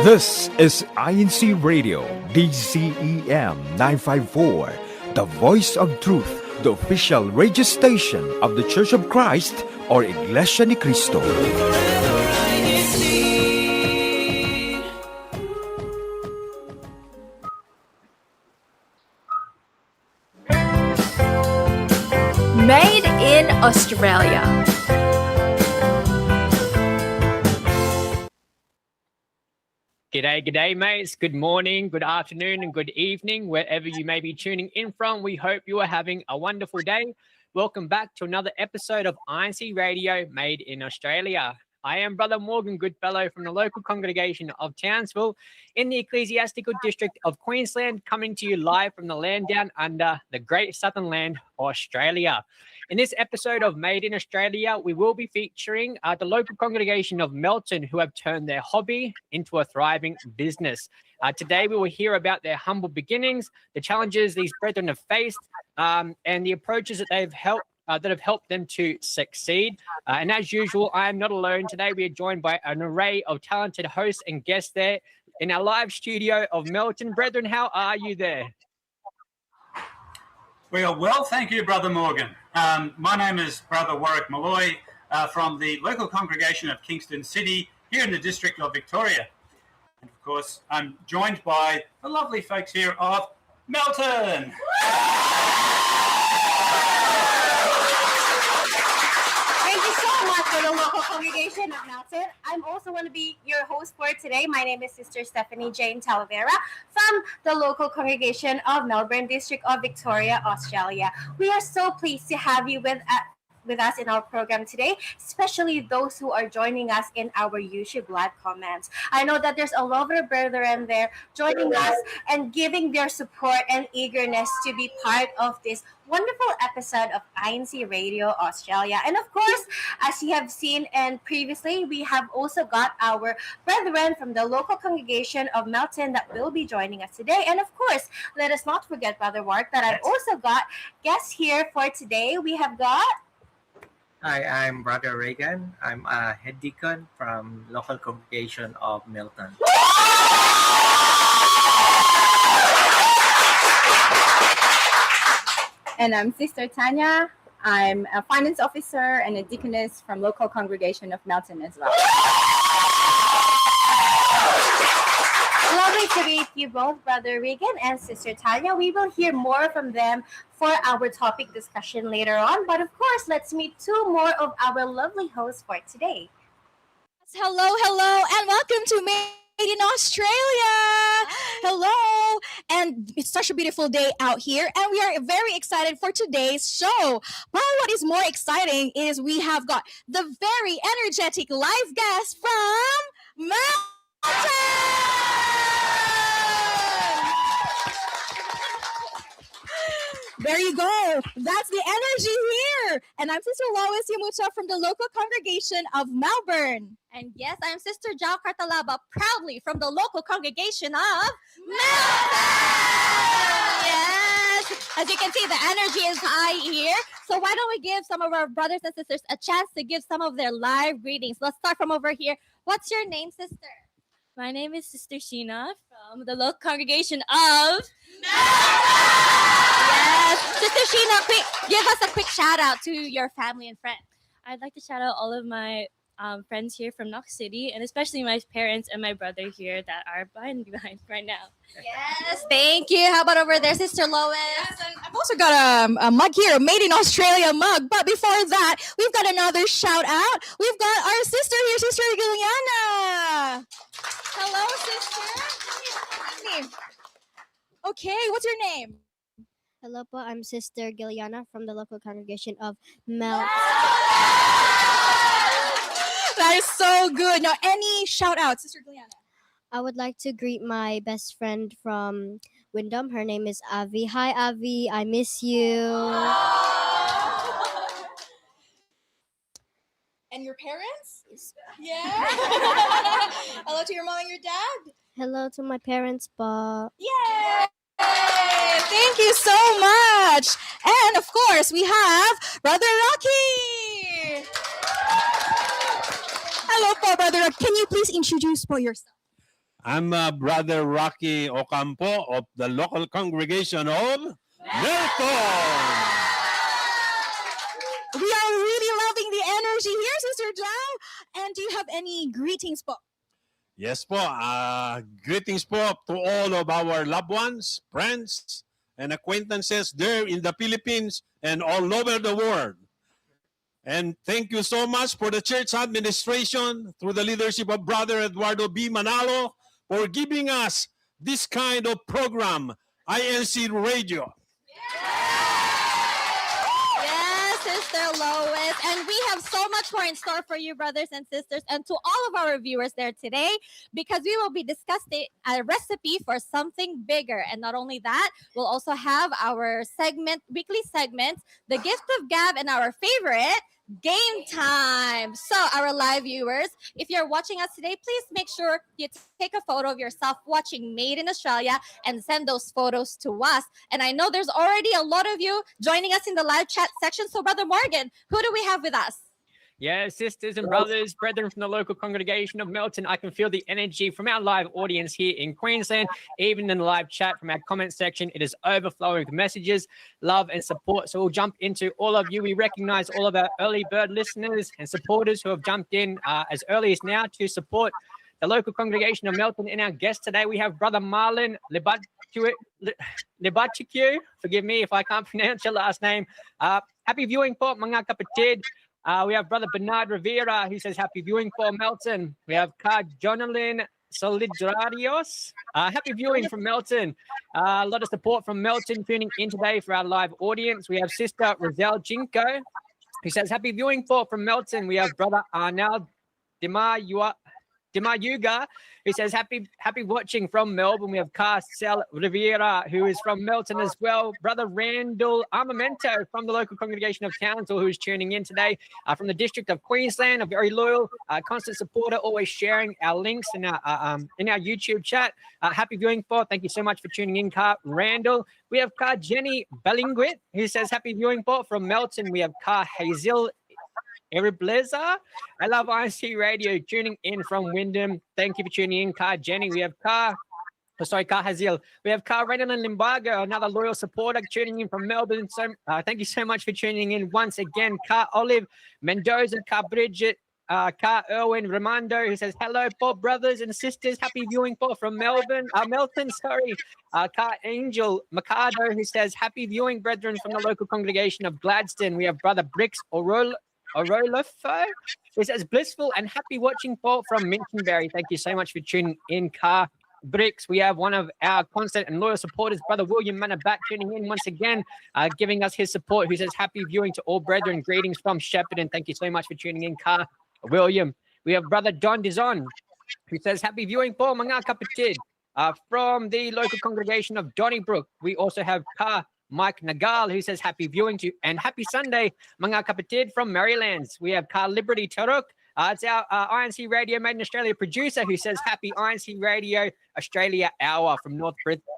This is INCRadio, DCEM 954, the voice of truth, the official radio station of the Church of Christ or Iglesia ni Cristo. Made in Australia. G'day, mates. Good morning, good afternoon, and good evening, wherever you may be tuning in from. We hope you are having a wonderful day. Welcome back to another episode of INCRadio Made in Australia. I am Brother Morgan Goodfellow from the local congregation of Townsville in the ecclesiastical district of Queensland, coming to you live from the land down under the great southern land, Australia. In this episode of Made in Australia, we will be featuring the local congregation of Melton, who have turned their hobby into a thriving business. Today, we will hear about their humble beginnings, the challenges these brethren have faced, and the approaches that have helped them to succeed. And as usual, I am not alone. Today, we are joined by an array of talented hosts and guests there in our live studio of Melton. Brethren, how are you there? We are well, thank you, Brother Morgan. My name is Brother Warwick Malloy from the local congregation of Kingston City here in the district of Victoria. And of course, I'm joined by the lovely folks here of Melton. Thank you so much for the local congregation of Melton. I'm also going to be your host for today. My name is Sister Stephanie Jane Talavera from the local congregation of Melbourne, District of Victoria, Australia. We are so pleased to have you with us in our program today, especially those who are joining us in our YouTube live comments. I know that there's a lot of brethren there joining us and giving their support and eagerness to be part of this wonderful episode of INCRadio Australia. And of course, as you have seen and previously, we have also got our brethren from the local congregation of Melton that will be joining us today. And of course, let us not forget, Brother Mark, that I've also got guests here for today. We have got... Hi, I'm Brother Reagan. I'm a head deacon from local congregation of Melton. And I'm Sister Tanya. I'm a finance officer and a deaconess from local congregation of Melton as well. Lovely to meet you both, Brother Regan and Sister Tanya. We will hear more from them for our topic discussion later on. But of course, let's meet two more of our lovely hosts for today. Hello, and welcome to Made in Australia. Hello, and it's such a beautiful day out here, and we are very excited for today's show. But what is more exciting is we have got the very energetic live guest from Melton. There you go. That's the energy here. And I'm Sister Lois Yamucha from the local congregation of Melbourne. And yes, I'm Sister Jao Cartalaba, proudly from the local congregation of Melton. Yes. As you can see, the energy is high here. So why don't we give some of our brothers and sisters a chance to give some of their live greetings. Let's start from over here. What's your name, sister? My name is Sister Sheena from the local congregation of Yes. Sister Sheena, give us a quick shout out to your family and friends. I'd like to shout out all of my friends here from Knox City, and especially my parents and my brother here that are behind right now. Yes, thank you. How about over there, Sister Lois? Yes, and I've also got a mug here, a Made in Australia mug. But before that, we've got another shout out. We've got our sister here, Sister Giliana. Hello, sister. Okay, what's your name? Hello po, I'm Sister Giliana from the local congregation of Melton. That is so good. Now, any shout outs, Sister Giliana? I would like to greet my best friend from Wyndham. Her name is Avi. Hi, Avi. I miss you. And your parents? Yeah. Hello to your mom and your dad. Hello to my parents, Bob. Yay! Thank you so much. And of course, we have Brother Rocky. Hello po, Brother Rocky. Can you please introduce yourself? I'm Brother Rocky Ocampo of the local congregation of Melton. We are really loving the energy here, Sister Joe. And do you have any greetings po? Yes po, greetings po to all of our loved ones, friends, and acquaintances there in the Philippines and all over the world. And thank you so much for the church administration through the leadership of Brother Eduardo B. Manalo for giving us this kind of program, INCRadio. Yes, Sister Lois. And we have so much more in store for you, brothers and sisters, and to all of our viewers there today, because we will be discussing a recipe for something bigger. And not only that, we'll also have our weekly segments, the gift of gab, and our favorite, game time. So our live viewers, if you're watching us today, please make sure you take a photo of yourself watching Made in Australia and send those photos to us. And I know there's already a lot of you joining us in the live chat section. So Brother Morgan, who do we have with us? Yeah, sisters and brothers, brethren from the local congregation of Melton, I can feel the energy from our live audience here in Queensland, even in the live chat from our comment section. It is overflowing with messages, love, and support. So we'll jump into all of you. We recognize all of our early bird listeners and supporters who have jumped in as early as now to support the local congregation of Melton. In our guest today, we have Brother Marlon Libachiku. Forgive me if I can't pronounce your last name. Happy viewing po, mga kapatid. We have Brother Bernard Rivera, who says happy viewing for Melton. We have Ka Jonalyn Solidarios. Happy viewing from Melton. A lot of support from Melton tuning in today for our live audience. We have Sister Roselle Jinko, who says happy viewing from Melton. We have Brother Arnald Dimayuga, who says happy watching from Melbourne. We have Carcel Rivera, who is from Melton as well. Brother Randall Armamento from the local congregation of Townsville, who is tuning in today from the District of Queensland. A very loyal, constant supporter, always sharing our links in our YouTube chat. Happy viewing for. Thank you so much for tuning in, Car Randall. We have Car Jenny Bellingwit, who says happy viewing for from Melton. We have Car Hazel Eribleza. I love INC Radio tuning in from Wyndham. Thank you for tuning in, Car Jenny. We have Car Hazil. We have Car Renan Limbago, another loyal supporter tuning in from Melbourne. So thank you so much for tuning in once again. Car Olive Mendoza, Car Bridget, Car Erwin Ramondo, who says hello, Bob brothers and sisters. Happy viewing from Melton. Car Angel Mercado, who says happy viewing, brethren, from the local congregation of Gladstone. We have Brother Bricks Orolofo, who says blissful and happy watching from Minchinberry. Thank you so much for tuning in, Car Bricks. We have one of our constant and loyal supporters, Brother William Manabat, tuning in once again, giving us his support, who says happy viewing to all brethren. Greetings from Shepparton. Thank you so much for tuning in, Car William. We have Brother Don Dizon, who says happy viewing po mga kapatid from the local congregation of Donnybrook. We also have Car Mike Nagal, who says happy viewing to and happy Sunday, mga kapatid from Marylands. We have Car Liberty Turok. It's our INC Radio Made in Australia producer, who says happy INC Radio Australia Hour from North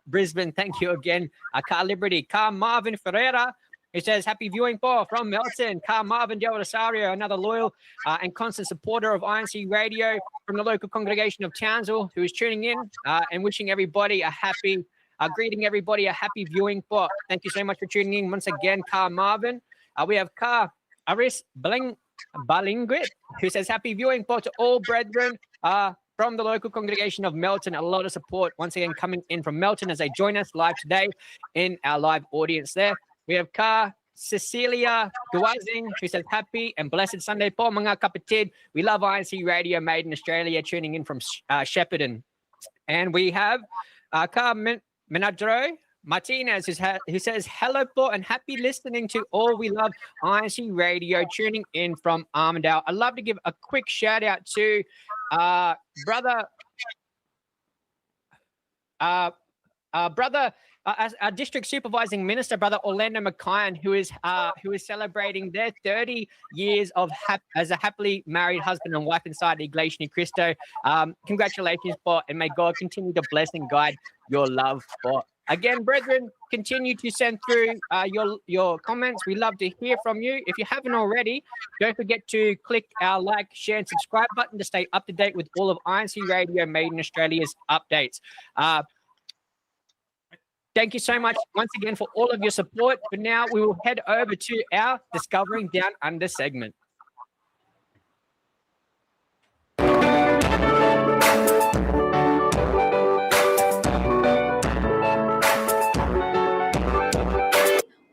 Brisbane. Thank you again, Car Liberty. Car Marvin Ferreira, who says happy viewing from Melton. Car Marvin Del Rosario, another loyal and constant supporter of INC Radio from the local congregation of Townsville, who is tuning in and wishing everybody a happy greeting everybody a happy viewing for. Thank you so much for tuning in once again, Car Marvin. We have Car Aris Balingwit, who says happy viewing for to all brethren from the local congregation of Melton. A lot of support once again coming in from Melton as they join us live today in our live audience there. We have Car Cecilia Guazing, who says happy and blessed Sunday po mga kapatid. We love INC Radio Made in Australia, tuning in from Shepparton. And we have Car Menadro Martinez, who says hello po and happy listening to all. We love INC Radio, tuning in from Armidale. I'd love to give a quick shout out to brother our district supervising minister, Brother Orlando McKine, who is celebrating their 30 years of as a happily married husband and wife inside the Iglesia Ni Cristo. Congratulations, and may God continue to bless and guide your love for Again, brethren, continue to send through your comments. We love to hear from you. If you haven't already, don't forget to click our like, share, and subscribe button to stay up to date with all of INC Radio Made in Australia's updates. Thank you so much once again for all of your support. But now we will head over to our Discovering Down Under segment.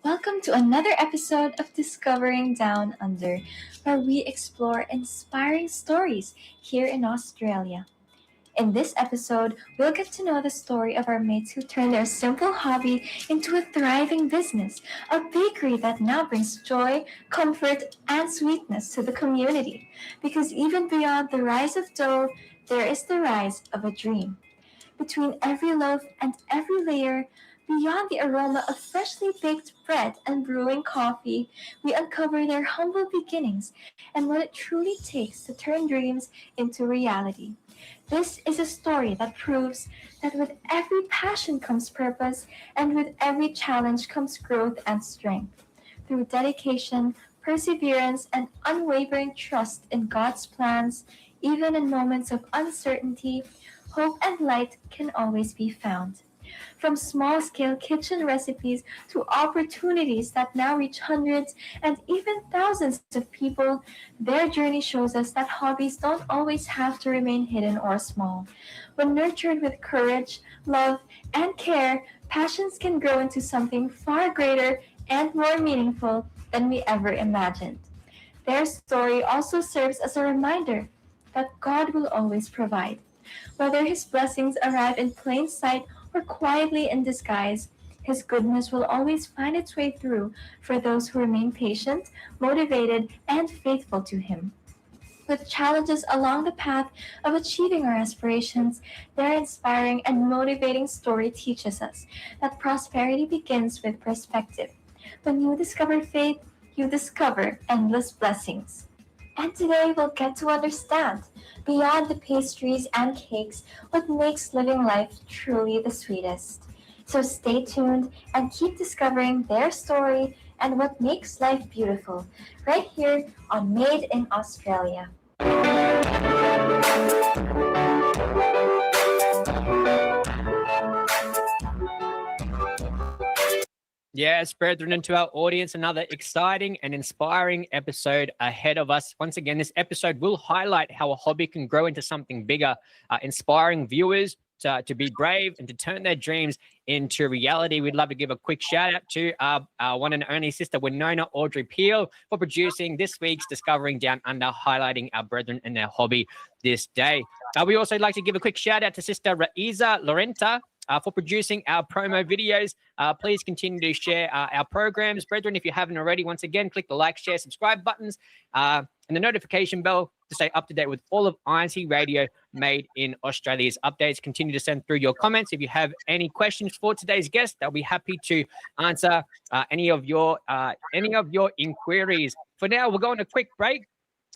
Welcome to another episode of Discovering Down Under, where we explore inspiring stories here in Australia. In this episode, we'll get to know the story of our mates who turned their simple hobby into a thriving business, a bakery that now brings joy, comfort, and sweetness to the community. Because even beyond the rise of dough, there is the rise of a dream. Between every loaf and every layer, beyond the aroma of freshly baked bread and brewing coffee, we uncover their humble beginnings and what it truly takes to turn dreams into reality. This is a story that proves that with every passion comes purpose, and with every challenge comes growth and strength. Through dedication, perseverance, and unwavering trust in God's plans, even in moments of uncertainty, hope and light can always be found. From small-scale kitchen recipes to opportunities that now reach hundreds and even thousands of people, their journey shows us that hobbies don't always have to remain hidden or small. When nurtured with courage, love, and care, passions can grow into something far greater and more meaningful than we ever imagined. Their story also serves as a reminder that God will always provide. Whether His blessings arrive in plain sight or quietly in disguise, His goodness will always find its way through for those who remain patient, motivated, and faithful to Him. With challenges along the path of achieving our aspirations, their inspiring and motivating story teaches us that prosperity begins with perspective. When you discover faith, you discover endless blessings. And today we'll get to understand, beyond the pastries and cakes, what makes living life truly the sweetest. So stay tuned and keep discovering their story and what makes life beautiful, right here on Made in Australia. Yes, brethren, and to our audience, another exciting and inspiring episode ahead of us. Once again, this episode will highlight how a hobby can grow into something bigger, inspiring viewers to be brave and to turn their dreams into reality. We'd love to give a quick shout out to our one and only sister, Winona Audrey Peel, for producing this week's Discovering Down Under, highlighting our brethren and their hobby this day. We also like to give a quick shout out to Sister Raiza Lorenta, for producing our promo videos. Please continue to share our programs. Brethren, if you haven't already, once again, click the like, share, subscribe buttons and the notification bell to stay up to date with all of INC Radio Made in Australia's updates. Continue to send through your comments. If you have any questions for today's guest, they'll be happy to answer any of your inquiries. For now, we'll go on a quick break.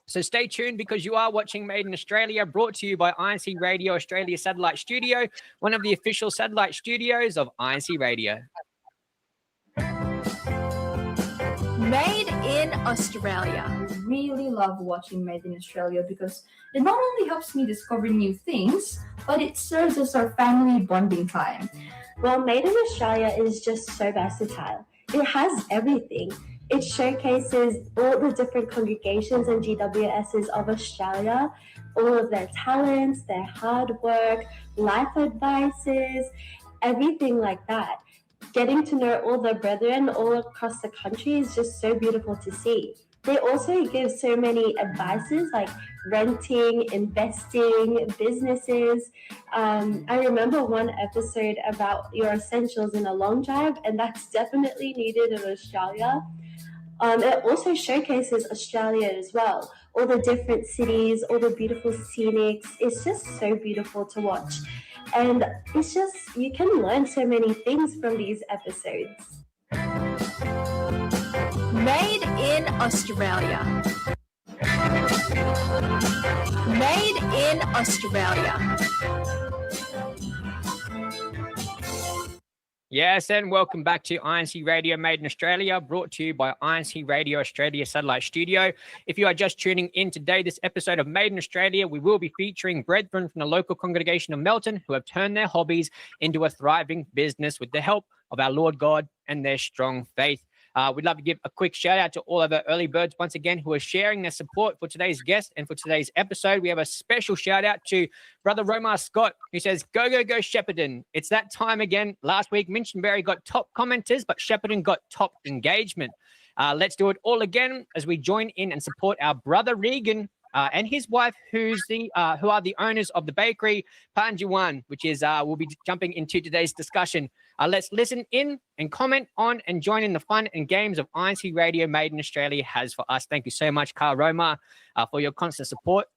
So stay tuned, because you are watching Made in Australia, brought to you by INC Radio Australia Satellite Studio, one of the official satellite studios of INC Radio. Made in Australia. I really love watching Made in Australia because it not only helps me discover new things, but it serves as our family bonding time. Well, Made in Australia is just so versatile. It has everything. It showcases all the different congregations and GWSs of Australia, all of their talents, their hard work, life advices, everything like that. Getting to know all the brethren all across the country is just so beautiful to see. They also give so many advices like renting, investing, businesses. I remember one episode about your essentials in a long drive, and that's definitely needed in Australia. It also showcases Australia as well, all the different cities, all the beautiful scenics. It's just so beautiful to watch. And it's just, you can learn so many things from these episodes. Made in Australia. Made in Australia. Yes, and welcome back to INC Radio Made in Australia, brought to you by INC Radio Australia Satellite Studio. If you are just tuning in today, this episode of Made in Australia, we will be featuring brethren from the local congregation of Melton who have turned their hobbies into a thriving business with the help of our Lord God and their strong faith. We'd love to give a quick shout out to all of our early birds once again who are sharing their support for today's guest and for today's episode. We have a special shout out to Brother Romar Scott, who says, go, go, go, Shepparton. It's that time again. Last week, Minchinbury got top commenters, but Shepparton got top engagement. Let's do it all again as we join in and support our brother Regan and his wife, who are the owners of the bakery Panjiwan, which is we'll be jumping into today's discussion. Let's listen in and comment on and join in the fun and games of INC Radio Made in Australia has for us. Thank you so much, Carl Roma, for your constant support.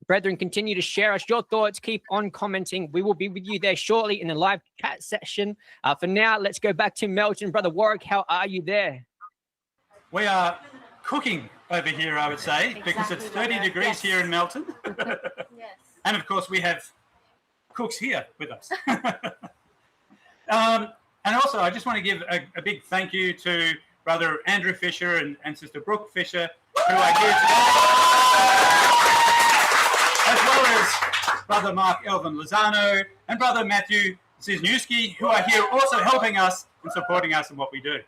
Brethren, continue to share us your thoughts. Keep on commenting. We will be with you there shortly in the live chat session. For now, let's go back to Melton. Brother Warwick, how are you there? We are cooking over here, I would say, because it's 30 degrees here in Melton. Yes. And of course, we have cooks here with us. And also, I just want to give a big thank you to Brother Andrew Fisher and Sister Brooke Fisher, who are here today, as well as Brother Mark Elvin Lozano and Brother Matthew Cisniewski, who are here also helping us and supporting us in what we do.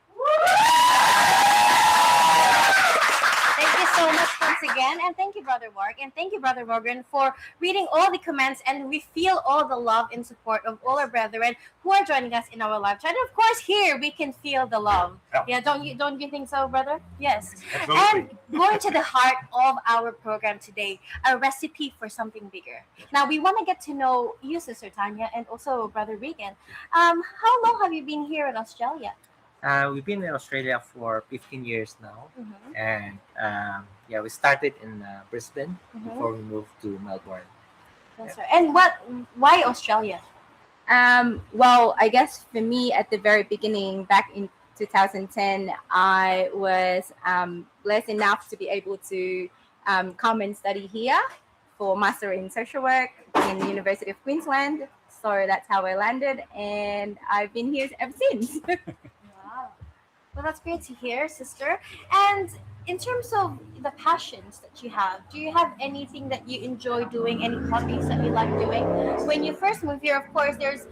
Thank you so much once again, and thank you, Brother Mark, and thank you, Brother Morgan, for reading all the comments, and we feel all the love and support of all our brethren who are joining us in our live chat. And of course, here we can feel the love. Yeah, don't you think so, brother? Yes. Absolutely. And going to the heart of our program today, a recipe for something bigger. Now, we want to get to know you, Sister Tanya, and also Brother Regan. How long have you been here in Australia? We've been in Australia for 15 years now, and we started in Brisbane before we moved to Melbourne. That's right. And why Australia? Well, I guess for me at the very beginning, back in 2010, I was blessed enough to be able to come and study here for Master in Social Work in the University of Queensland. So that's how I landed, and I've been here ever since. Well, that's great to hear, sister. And in terms of the passions that you have, do you have anything that you enjoy doing, any hobbies that you like doing? When you first moved here, of course, there's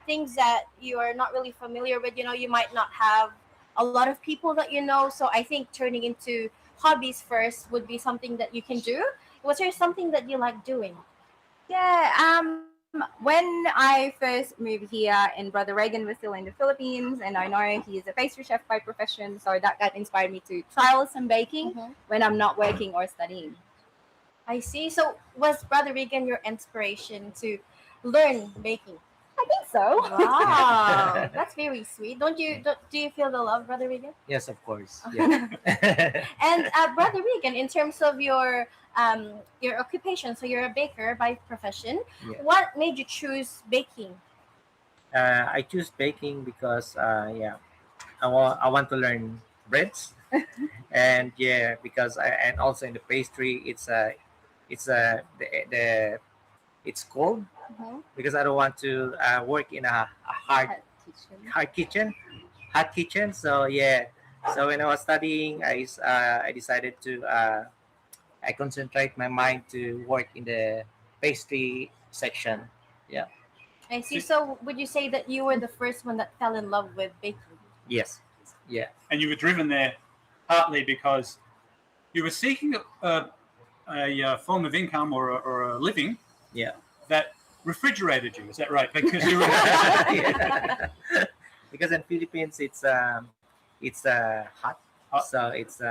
things that you are not really familiar with. You know, you might not have a lot of people that you know. So I think turning into hobbies first would be something that you can do. Was there something that you like doing? Yeah, when I first moved here and Brother Reagan was still in the Philippines, and I know he is a pastry chef by profession, so that inspired me to try some baking when I'm not working or studying. I see. So was Brother Regan your inspiration to learn baking? I think so. Wow, that's very sweet. Do you feel the love, Brother Regan? Yes, of course. Yeah. And Brother Regan, in terms of your occupation, so you're a baker by profession. Yeah. What made you choose baking? I choose baking because I want to learn breads, and because and also in the pastry it's cold because I don't want to work in a hot kitchen. So so when I was studying, I decided to I concentrate my mind to work in the pastry section. Yeah. I see. So would you say that you were the first one that fell in love with baking? Yes. Yeah. And you were driven there partly because you were seeking a form of income or a living. Yeah. That refrigerated you. Is that right? Because you were because in Philippines it's hot. So it's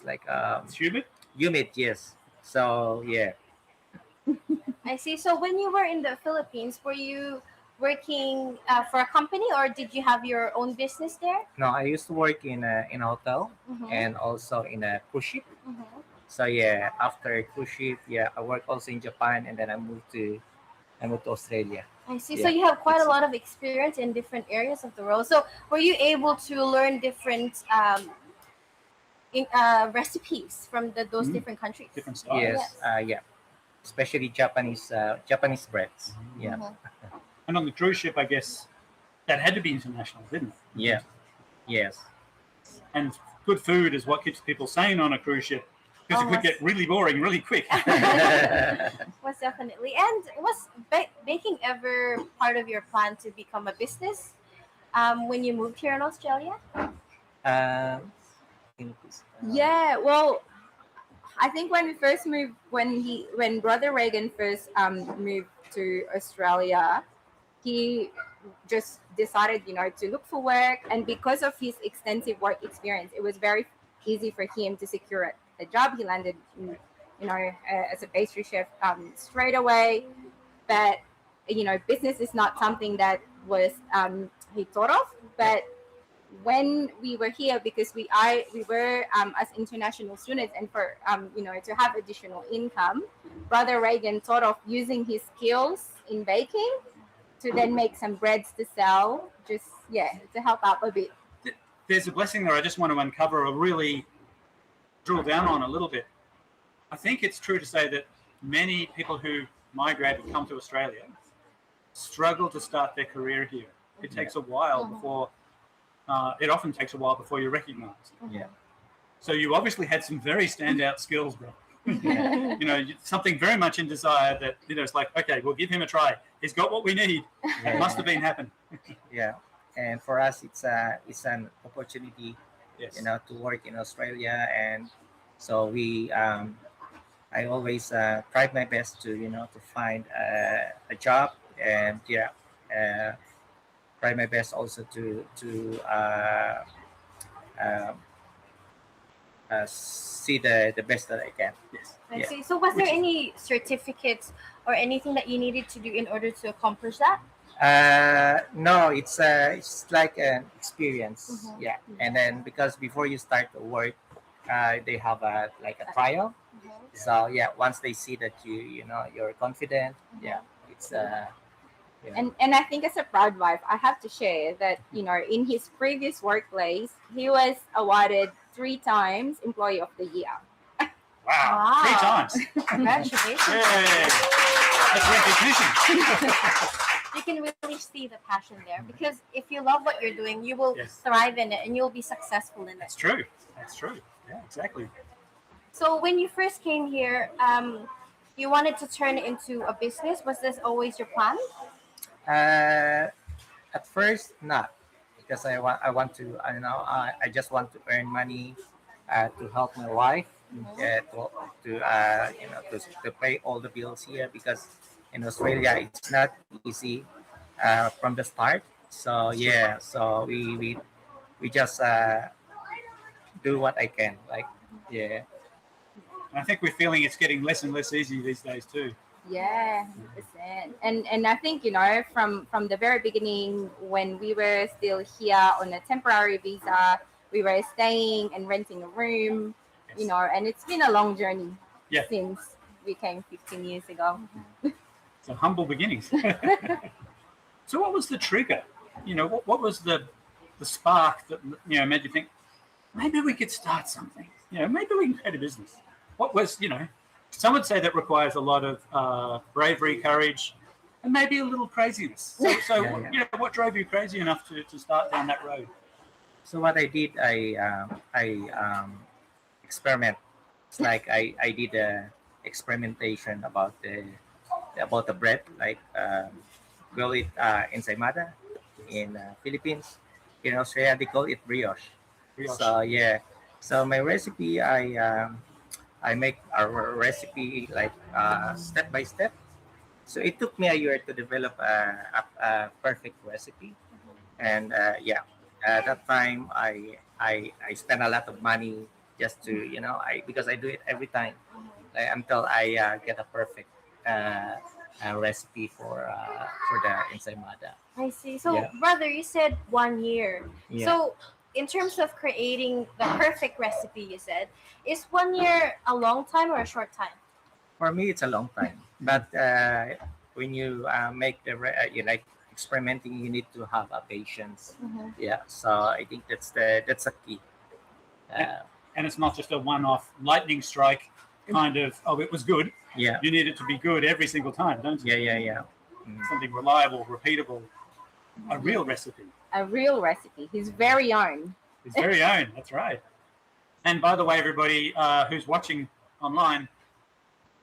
like it's humid. Humid, yes. So yeah. I see. So when you were in the Philippines, were you working for a company, or did you have your own business there? No, I used to work in a hotel and also in a cruise ship. So after cruise ship, I worked also in Japan, and then I moved to Australia. I see. So you have quite a lot of experience in different areas of the world. So were you able to learn different recipes from those different countries? Different styles. Yes. Especially Japanese breads. Yeah. And on the cruise ship, I guess that had to be international, didn't it? Yeah. Yes. And good food is what keeps people sane on a cruise ship, because it could get really boring really quick. Was definitely. And was baking ever part of your plan to become a business when you moved here in Australia? Yeah, well, I think when we first moved, when Brother Reagan first moved to Australia, he just decided, to look for work, and because of his extensive work experience, it was very easy for him to secure a job. He landed, as a pastry chef straight away. But business is not something that was he thought of. But when we were here, because we were as international students, and for to have additional income, Brother Reagan thought of using his skills in baking to then make some breads to sell, to help out a bit. There's a blessing there I just want to uncover or really drill down on a little bit. I think it's true to say that many people who migrate and come to Australia struggle to start their career here. It takes a while before, it often takes a while before you're recognised. Yeah. So you obviously had some very standout skills, bro. Something very much in desire that, it's like, okay, we'll give him a try. He's got what we need. It must have been happening. Yeah. And for us, it's an opportunity, yes, to work in Australia. And so I always tried my best to, to find a job, and try my best also to see the best that I can. Yes. I see. So was there any certificates or anything that you needed to do in order to accomplish that? No, it's like an experience. Yeah. And then because before you start to work, they have a trial. So once they see that you're confident, it's And I think as a proud wife, I have to share that, in his previous workplace, he was awarded 3 times Employee of the Year. Wow. 3 times. Congratulations. Yay. That's recognition. You can really see the passion there, because if you love what you're doing, you will Yes. thrive in it and you'll be successful in it. That's true. That's true. Yeah, exactly. So when you first came here, you wanted to turn it into a business. Was this always your plan? At first, not, because I want to, I just want to earn money to help my wife, to pay all the bills here, because in Australia it's not easy from the start. So so we just do what I can, I think we're feeling it's getting less and less easy these days too. Yeah, 100%. And I think, from the very beginning, when we were still here on a temporary visa, we were staying and renting a room, and it's been a long journey since we came 15 years ago. So humble beginnings. So what was the trigger? What was the spark that made you think maybe we could start something? Maybe we can create a business. What was, some would say that requires a lot of bravery, courage, and maybe a little craziness. So what drove you crazy enough to start down that road? So what I did, I experiment. It's like I did a experimentation about the bread, call it ensaymada in Philippines. In Australia, they call it brioche. So so my recipe, I make a recipe step by step. So it took me a year to develop a perfect recipe, and at that time I spent a lot of money just to because I do it every time until I get a perfect recipe for the ensaymada. I see. So, brother, you said 1 year. Yeah. So, in terms of creating the perfect recipe, you said, is 1 year a long time or a short time? For me, it's a long time. But when you make you experimenting, you need to have a patience. Yeah. So I think that's a key. And it's not just a one-off lightning strike kind of, it was good. Yeah. You need it to be good every single time, don't you? Yeah. Something reliable, repeatable. A real recipe. A real recipe, his very own. His very own, that's right. And by the way, everybody who's watching online,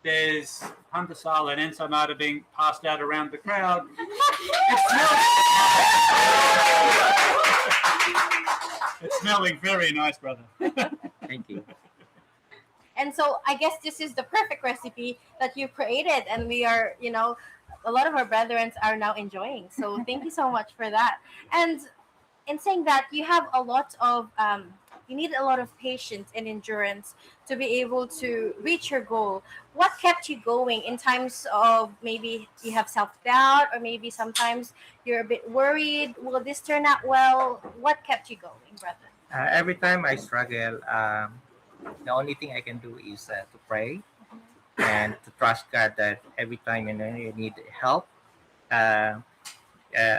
there's Pandasal and ensaymada being passed out around the crowd. It's smelling very nice, brother. Thank you. And so I guess this is the perfect recipe that you created, and we are, a lot of our brethren are now enjoying. So thank you so much for that. And in saying that, you have a lot of, you need a lot of patience and endurance to be able to reach your goal. What kept you going in times of maybe you have self-doubt, or maybe sometimes you're a bit worried, will this turn out well? What kept you going, brother? Every time I struggle, the only thing I can do is to pray and to trust God that every time you need help, our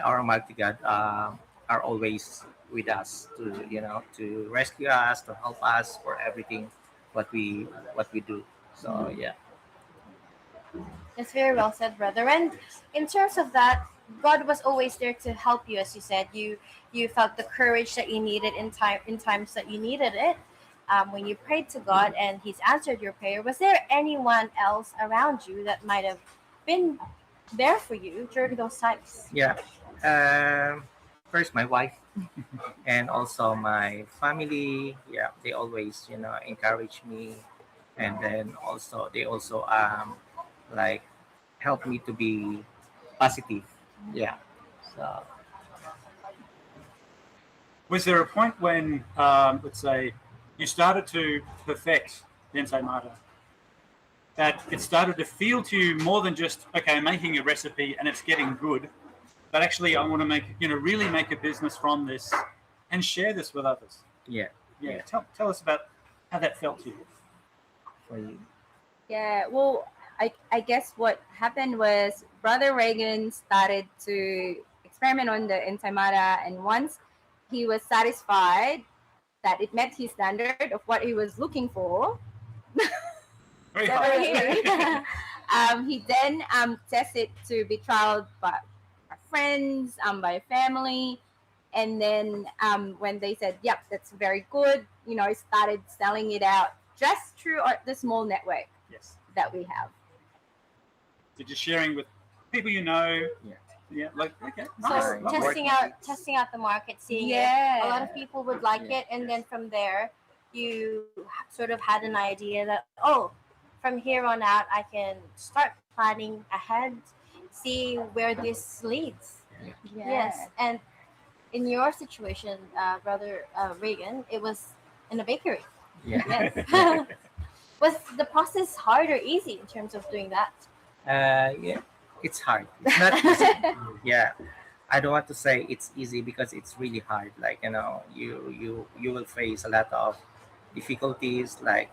Almighty God are always with us to rescue us, to help us for everything what we do. So yeah. That's very well said, brother. And in terms of that, God was always there to help you, as you said. You felt the courage that you needed in times that you needed it. When you prayed to God and He's answered your prayer, was there anyone else around you that might have been there for you during those times? Yeah. First, my wife, and also my family. Yeah, they always encourage me, and then also they also like help me to be positive. Yeah. So. Was there a point when, let's say, you started to perfect the ensaymada, that it started to feel to you more than just, okay, making a recipe and it's getting good, but actually I want to really make a business from this and share this with others? Yeah. Yeah. Tell us about how that felt to you. For you. Yeah, well, I guess what happened was Brother Reagan started to experiment on the ensaymada, and once he was satisfied that it met his standard of what he was looking for, he then tested to be trialed by friends, by family, and then when they said, "Yep, that's very good," he started selling it out just through the small network that we have. So just sharing with people you know. Yeah. Yeah. Like okay. So Nice. testing out the market, seeing it. A lot of people would like it, and then from there, you sort of had an idea that from here on out, I can start planning ahead, see where this leads. Yes, and in your situation, Brother Reagan, it was in a bakery. Yeah. Yes. Was the process hard or easy in terms of doing that? Yeah, it's hard. It's not easy. Yeah, I don't want to say it's easy because it's really hard. Like you will face a lot of difficulties. Like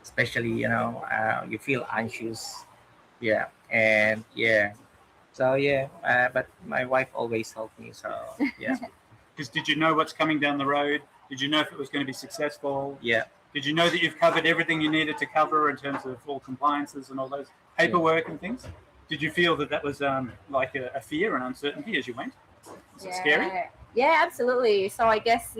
especially you feel anxious. Yeah, and yeah. So yeah, but my wife always helped me. So yeah. Because did you know what's coming down the road? Did you know if it was going to be successful? Yeah. Did you know that you've covered everything you needed to cover in terms of all compliances and all those paperwork and things? Did you feel that was like a fear and uncertainty as you went? Was it scary? Yeah, absolutely. So I guess,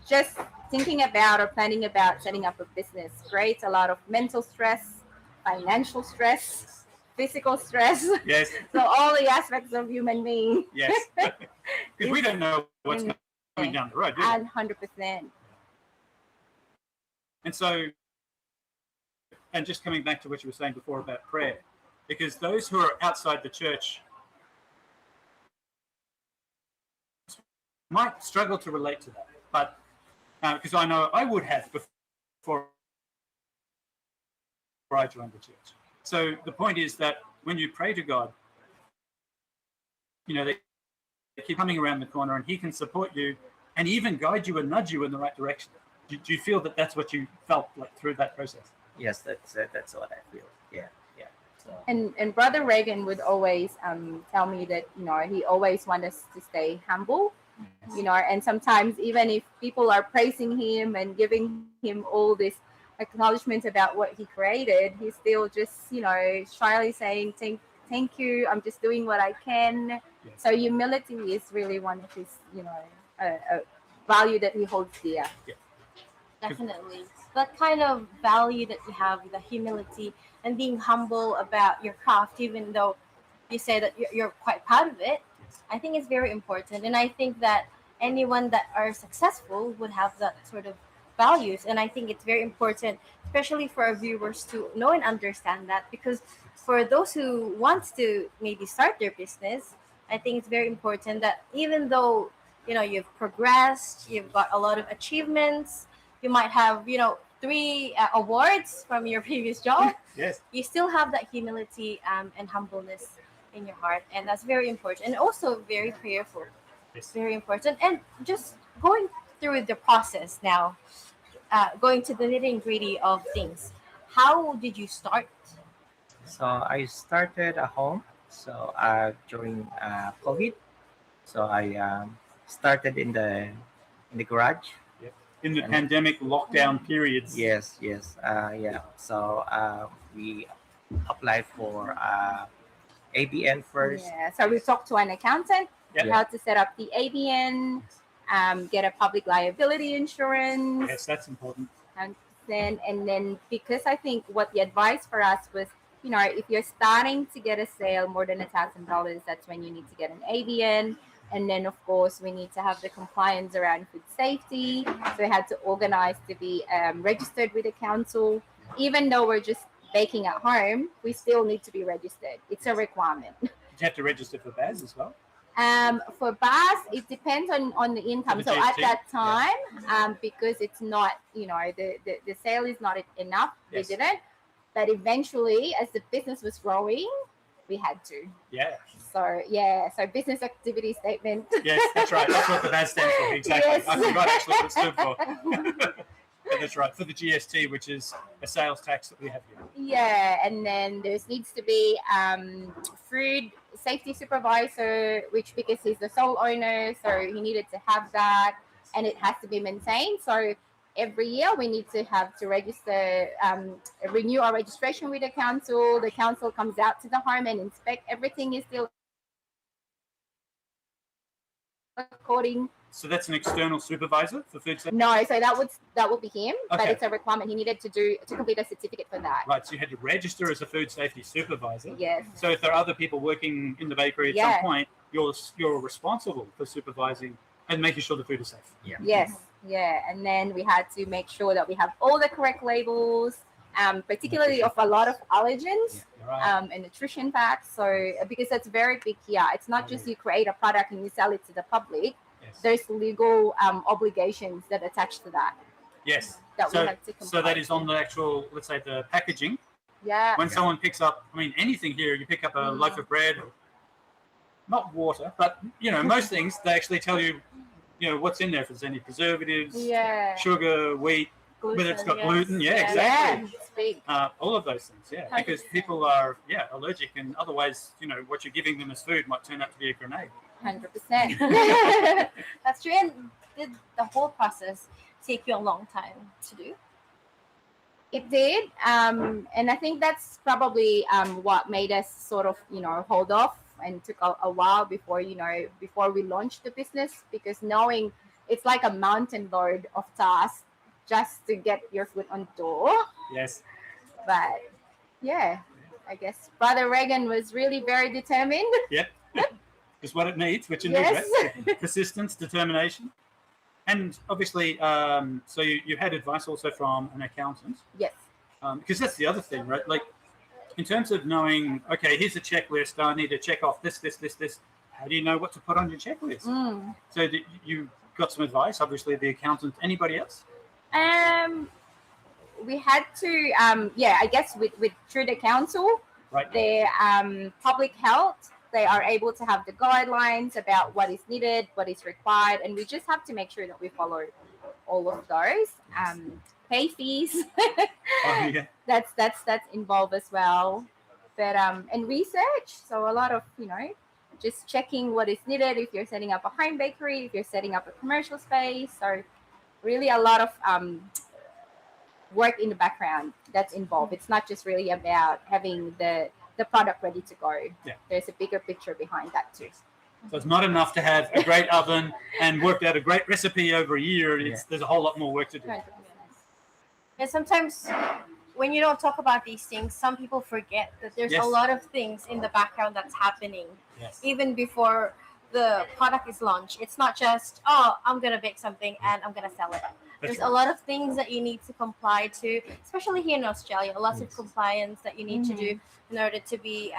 just thinking about or planning about setting up a business creates a lot of mental stress, financial stress, physical stress. Yes. So all the aspects of human being. Yes. Because we don't know what's coming down the road, do we? 100%. And so, and just coming back to what you were saying before about prayer, because those who are outside the church might struggle to relate to that, but because I know I would have before I joined the church. So the point is that when you pray to God, they keep coming around the corner and He can support you and even guide you and nudge you in the right direction. Do you feel that that's what you felt like through that process? Yes, that's what I feel. Yeah. So. And Brother Reagan would always tell me that he always wants us to stay humble, and sometimes even if people are praising him and giving him all this acknowledgement about what he created, he's still just shyly saying thank you. I'm just doing what I can. Yes. So humility is really one of his, a value that he holds dear. Definitely. That kind of value that you have, the humility and being humble about your craft, even though you say that you're quite proud of it, I think it's very important. And I think that anyone that are successful would have that sort of values. And I think it's very important, especially for our viewers, to know and understand that. Because for those who want to maybe start their business, I think it's very important that even though you've progressed, you've got a lot of achievements, you might have three awards from your previous job. Yes. You still have that humility and humbleness in your heart, and that's very important, and also very prayerful. Yes. Very important. And just going through the process now, going to the nitty gritty of things. How did you start? So I started at home. So during COVID, so I started in the garage. Yep. In the pandemic lockdown periods. Yes, yes, yeah. So we applied for ABN first. Yeah. So we talked to an accountant Yeah. how to set up the ABN, get a public liability insurance. Yes, that's important. And then because I think what the advice for us was, if you're starting to get a sale more than $1,000, that's when you need to get an ABN. And then, of course, we need to have the compliance around food safety. So we had to organize to be registered with the council. Even though we're just baking at home, we still need to be registered. It's a requirement. Did you have to register for BAS as well? For BAS, it depends on the income. For the So at GST? that time, because it's not, the sale is not enough, Yes. we didn't. But eventually, as the business was growing, we had to. Yeah. So yeah, so business activity statement. Yes, that's right. That's what the BAS stands for. Exactly. Yes. I forgot actually what it stood for. Yeah, that's right. For the GST, which is a sales tax that we have here. Yeah, and then there needs to be food safety supervisor, which because he's the sole owner, so he needed to have that, and it has to be maintained. So every year we need to have to register, renew our registration with the council. The council comes out to the home and inspect everything is still according. So that's an external supervisor for food safety? No, so that would be him, but Okay. it's a requirement. He needed to complete a certificate for that. Right, so you had to register as a food safety supervisor. Yes. So if there are other people working in the bakery at Yeah. some point, you're responsible for supervising and making sure the food is safe. Yeah. Yes, yeah, and then we had to make sure that we have all the correct labels, particularly of a lot of allergens and nutrition facts. So because that's very big here, it's not just you create a product and you sell it to the public. Yes. There's legal obligations that attach to that. Yes. That we so, have to so comply that is on the actual, let's say, the packaging. Yeah. When someone picks up, I mean, anything here, you pick up a loaf of bread, not water, but, most things, they actually tell you, what's in there, if there's any preservatives, Yeah. sugar, wheat, whether it's got gluten. Yeah, Yeah, exactly. it's big. All of those things, yeah. Because people are, allergic, and otherwise, what you're giving them as food might turn out to be a grenade. 100%. That's true. And did the whole process take you a long time to do? It did, and I think that's probably what made us sort of hold off and took a while before we launched the business, because knowing it's like a mountain load of tasks just to get your foot on the door. Yes. But yeah, I guess Brother Reagan was really very determined. Yep. Is what it needs, which in Yes. persistence, determination. And obviously, so you had advice also from an accountant. Yes. Because that's the other thing, right? Like, in terms of knowing, okay, here's a checklist. I need to check off this. How do you know what to put on your checklist? So you got some advice, obviously, the accountant. Anybody else? We had to, I guess with through the council, Right. their public health, they are able to have the guidelines about what is needed, what is required, and we just have to make sure that we follow all of those. Pay fees, Oh, yeah. that's involved as well. But and research, so a lot of just checking what is needed if you're setting up a home bakery, if you're setting up a commercial space. So really a lot of work in the background that's involved. It's not just really about having the product ready to go. Yeah. There's a bigger picture behind that too. So it's not enough to have a great oven and worked out a great recipe over a year. There's a whole lot more work to do. And sometimes when you don't talk about these things, some people forget that there's a lot of things in the background that's happening even before the product is launched. It's not just, oh, I'm going to bake something and I'm going to sell it. There's a lot of things that you need to comply to, especially here in Australia, lots of compliance that you need to do in order to be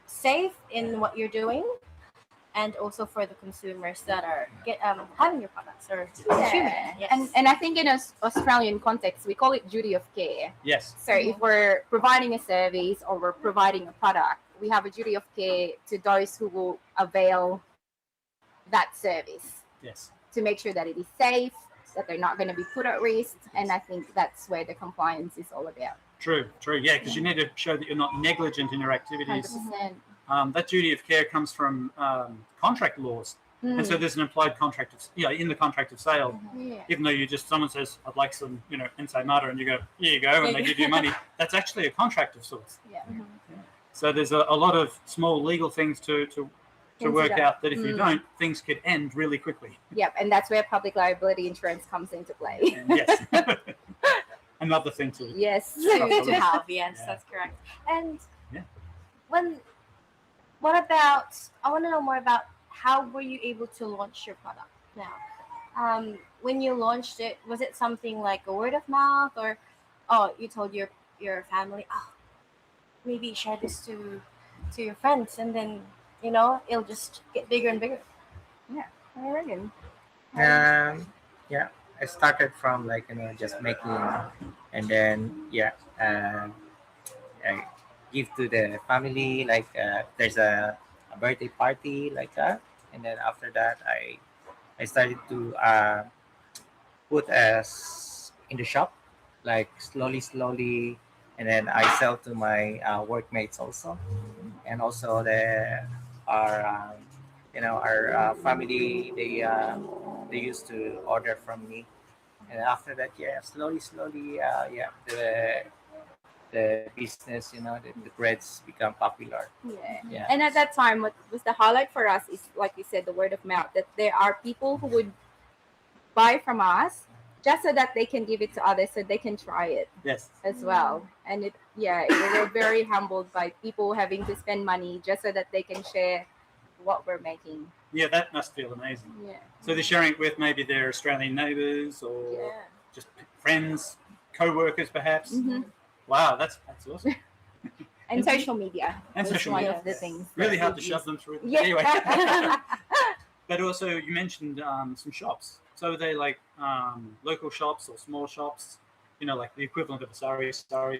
safe in what you're doing, and also for the consumers that are having your products or consuming it. Yes. And I think in an Australian context, we call it duty of care. Yes. So if we're providing a service or we're providing a product, we have a duty of care to those who will avail that service. Yes. To make sure that it is safe, that they're not going to be put at risk. And I think that's where the compliance is all about. True. Yeah, because you need to show that you're not negligent in your activities. 100%. That duty of care comes from contract laws. And so there's an implied contract in the contract of sale. Even though someone says, I'd like some, ensaymada, and you go, here you go, and they give you money. That's actually a contract of sorts. So there's a lot of small legal things to work out that if you don't, things could end really quickly. Yep, and that's where public liability insurance comes into play. Yes. Another thing to to have. Yes, that's correct. And I want to know more about how were you able to launch your product now? When you launched it, was it something like a word of mouth, or you told your family, maybe share this to your friends, and then it'll just get bigger and bigger? I reckon. I started from just making, and then I give to the family, there's a birthday party like that, and then after that I started to put us in the shop, slowly, and then I sell to my workmates also, and also our family, they used to order from me, and after that slowly the business, the breads become popular. And at that time, what was the highlight for us is, like you said, the word of mouth, that there are people who would buy from us just so that they can give it to others, so they can try it as well. And we were very humbled by people having to spend money just so that they can share what we're making. Yeah, that must feel amazing. So they're sharing it with maybe their Australian neighbours or just friends, co-workers perhaps. Wow, that's awesome. And social media. And social one media. Of the things. Really hard to shove them through. Yeah. Anyway. But also you mentioned some shops. So are they like local shops or small shops? Like the equivalent of a sari store,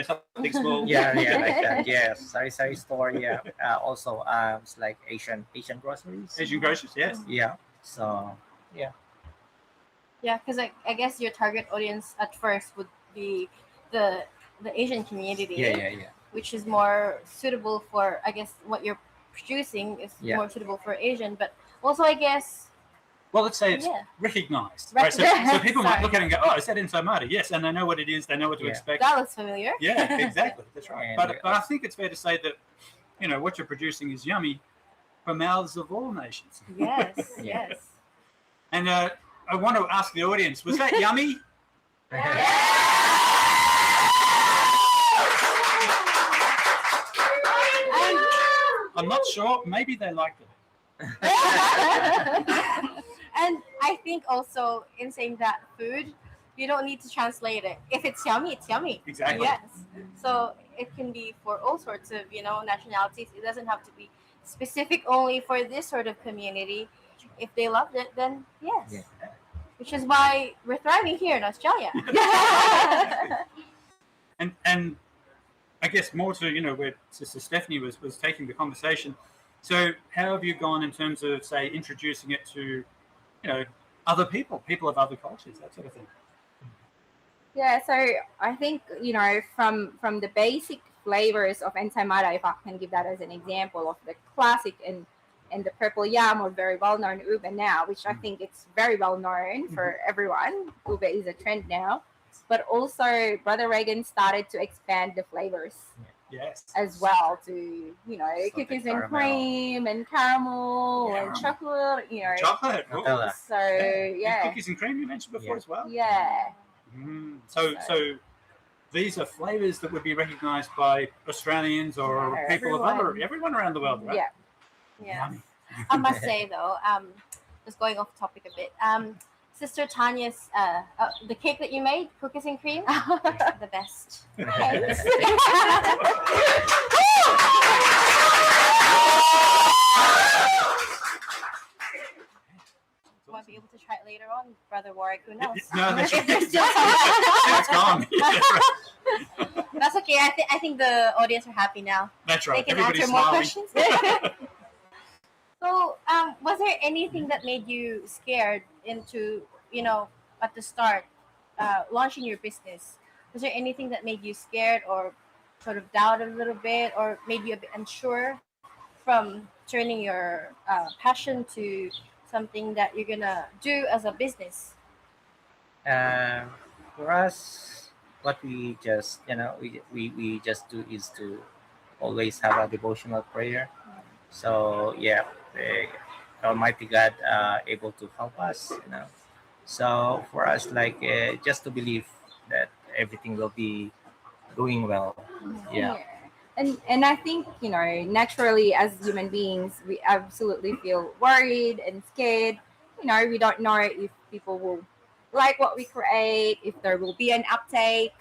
something small. Like that. Yes, sari store. Yeah. Also, it's like Asian groceries. Asian groceries, yes. Yeah. So, yeah. Yeah, because I guess your target audience at first would be the Asian community. Yeah. Which is more suitable for, I guess, what you're producing is more suitable for Asian, but also I guess. Well, let's say it's recognized. Right? So people might look at it and go, "Oh, is that ensaymada?" Yes, and they know what it is. They know what to expect. That looks familiar. Yeah, exactly. That's right. But I think it's fair to say that what you're producing is yummy for mouths of all nations. Yes, yes. And I want to ask the audience: was that yummy? I'm not sure. Maybe they liked it. And I think also in saying that food, you don't need to translate it. If it's yummy, it's yummy. Exactly. Yes. So it can be for all sorts of, nationalities. It doesn't have to be specific only for this sort of community. If they loved it, then yes. Yeah. Which is why we're thriving here in Australia. And I guess more to, where Sister Stephanie was taking the conversation. So how have you gone in terms of, say, introducing it to, other people of other cultures, that sort of thing? Yeah, so I think, from the basic flavors of ensaymada, if I can give that as an example of the classic and the purple yam, or very well-known ube now, which I think it's very well-known for everyone. Ube is a trend now. But also, Brother Reagan started to expand the flavors Yes. as well to, you know, cookies and caramel. cream and caramel Yeah. and chocolate, you know. Chocolate. Ooh. Nutella. So, And yeah. cookies and cream you mentioned before as well. Yeah. So these are flavors that would be recognized by Australians or Yeah, people of everyone around the world, right? Yeah. Yeah. Yummy. I must say though, just going off topic a bit, Sister Tanya's the cake that you made, cookies and cream, the best. Thanks. Might be able to try it later on, Brother Warwick. Who knows? No, that's If there's still it's gone. That's okay. I think the audience are happy now. That's right. They can Everybody's answer more smiling. questions. So, was there anything that made you scared into, you know, at the start, launching your business? Was there anything that made you scared or sort of doubt a little bit or made you a bit unsure from turning your passion to something that you're gonna do as a business? For us, what we just we just do is to always have a devotional prayer. So yeah, the Almighty God able to help us. So for us, like just to believe that everything will be going well. Yeah. And I think, you know, naturally as human beings, we absolutely feel worried and scared. You know, we don't know if people will like what we create, if there will be an uptake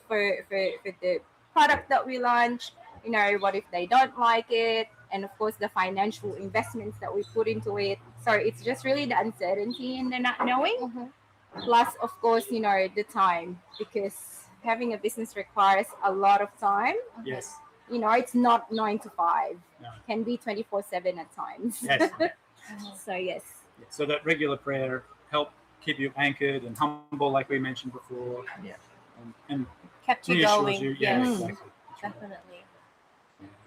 for the product that we launch. You know, what if they don't like it? And of course, the financial investments that we put into it. So it's just really the uncertainty and the not knowing. Plus, of course, you know, the time, because having a business requires a lot of time. Yes. You know, it's not 9 to 5. No. It can be 24/7 at times. Yes. So yes. So that regular prayer help keep you anchored and humble, like we mentioned before. Yeah. And Kept you reassures going. you. Yeah, Yes. exactly. Definitely.